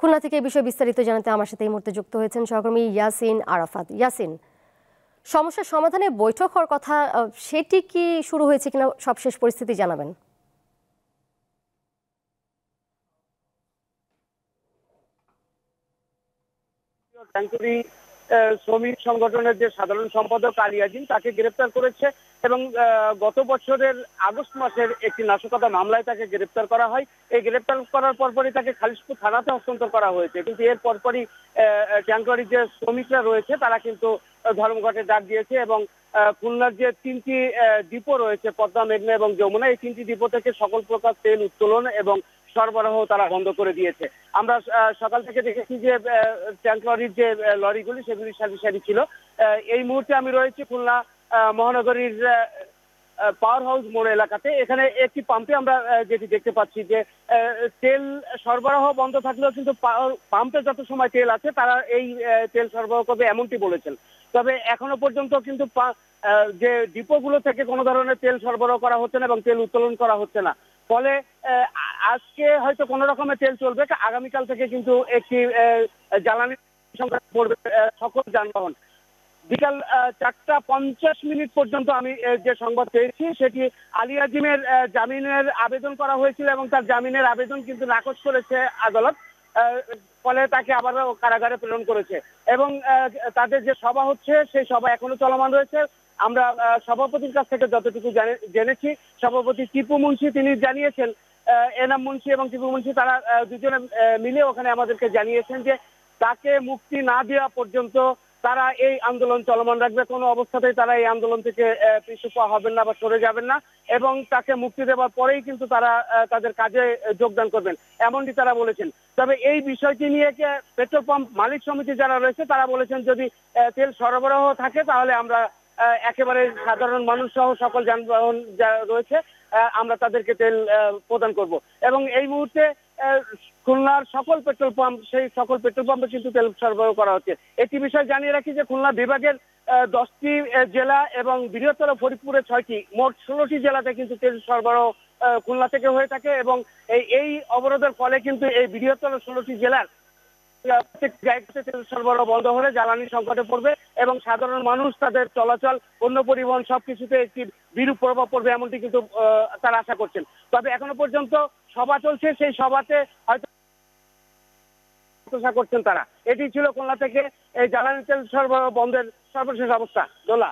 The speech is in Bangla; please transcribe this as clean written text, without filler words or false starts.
খুলনা থেকে এই বিষয়ে বিস্তারিত জানাতে আমার সাথে এই মুহূর্তে যুক্ত হয়েছেন সহকর্মী ইয়াসিন আরাফাত। ইয়াসিন, সমস্যার সমাধানে বৈঠক হওয়ার কথা, সেটি কি শুরু হয়েছে কিনা সবশেষ পরিস্থিতি জানাবেন। শ্রমিক সংগঠনের যে সাধারণ সম্পাদক আলী আজিম তাকে গ্রেপ্তার করেছে এবং গত বছরের আগস্ট মাসের একটি নাশকতা মামলায় তাকে গ্রেপ্তার করা হয়। এই গ্রেপ্তার করার পরপরই তাকে খালিশপুর থানাতে হস্তান্তর করা হয়েছে, কিন্তু এর পরপরই ট্যাঙ্করির যে শ্রমিকরা রয়েছে তারা কিন্তু ধর্মঘটে ডাক দিয়েছে এবং খুলনার যে তিনটি ডিপো রয়েছে পদ্মা, মেঘনা এবং যমুনা, এই তিনটি ডিপো থেকে সকল প্রকার তেল উত্তোলন এবং সরবরাহ তারা বন্ধ করে দিয়েছে। আমরা সকাল থেকে দেখেছি যে ট্যাঙ্ক লরির যে লরিগুলি সেগুলি সারি সারি ছিল। এই মুহূর্তে আমি রয়েছি খুলনা মহানগরীর পাওয়ার হাউস মোড় এলাকাতে। এখানে একটি পাম্পে আমরা যেটি দেখতে পাচ্ছি যে তেল সরবরাহ বন্ধ থাকলেও কিন্তু পাম্পে যত সময় তেল আছে তারা এই তেল সরবরাহ করবে এমনটি বলেছেন। তবে এখনো পর্যন্ত কিন্তু যে ডিপোগুলো থেকে কোনো ধরনের তেল সরবরাহ করা হচ্ছে না এবং তেল উত্তোলন করা হচ্ছে না। ফলে আজকে হয়তো কোনো রকমের তেল চলবে, আগামীকাল থেকে কিন্তু একটি জ্বালানি সংখ্যা পড়বে সকল যানবাহন। বিকাল 4:50 পর্যন্ত আমি যে সংবাদ পেয়েছি সেটি আলী আজিমের জামিনের আবেদন করা হয়েছিল এবং তার জামিনের আবেদন কিন্তু নাকচ করেছে আদালত। ফলে তাকে আবারও কারাগারে প্রেরণ করেছে এবং তাদের যে সভা হচ্ছে সেই সভা এখনো চলমান রয়েছে। আমরা সভাপতির কাছ থেকে যতটুকু জেনেছি, সভাপতি টিপু মুন্সি তিনি জানিয়েছেন, এনাম মুন্সি এবং টিপু মুন্সি তারা দুজনে মিলে ওখানে আমাদেরকে জানিয়েছেন যে তাকে মুক্তি না দেওয়া পর্যন্ত তারা এই আন্দোলন চলমান রাখবে। কোনো অবস্থাতেই তারা এই আন্দোলন থেকে পিছু পা হবেন না বা সরে যাবেন না এবং তাকে মুক্তি দেওয়ার পরেই কিন্তু তারা তাদের কাজে যোগদান করবেন, এমনটি তারা বলেছেন। তবে এই বিষয়টি নিয়ে পেট্রোল পাম্প মালিক সমিতি যারা রয়েছে তারা বলেছেন যদি তেল সরবরাহ থাকে তাহলে আমরা একেবারে সাধারণ মানুষ সহ সকল যানবাহন যা রয়েছে আমরা তাদেরকে তেল প্রদান করব এবং এই মুহূর্তে খুলনার সকল পেট্রোল পাম্প, সেই সকল পেট্রোল পাম্পে কিন্তু তেল সরবরাহ করা হচ্ছে। একটি বিষয় জানিয়ে রাখি যে খুলনা বিভাগের 10টি জেলা এবং বৃহত্তর ফরিদপুরের 6টি, মোট 16টি জেলাতে কিন্তু তেল সরবরাহ খুলনা থেকে হয়ে থাকে এবং এই অবরোধের ফলে কিন্তু এই বৃহত্তর 16টি জেলার প্রত্যেক জায়গাতে তেল সরবরাহ বন্ধ হলে জ্বালানি সংকটে পড়বে এবং সাধারণ মানুষ তাদের চলাচল, পণ্য পরিবহন সবকিছুতে একটি বিরূপ প্রভাব পড়বে এমনটি কিন্তু তারা আশা করছেন। তবে এখনো পর্যন্ত সভা চলছে, সেই সভাতে হয়তো করছেন তারা। এটি ছিল খুলনা থেকে এই জ্বালানি তেল সরবরাহ বন্ধের সর্বশেষ অবস্থা। দোলা।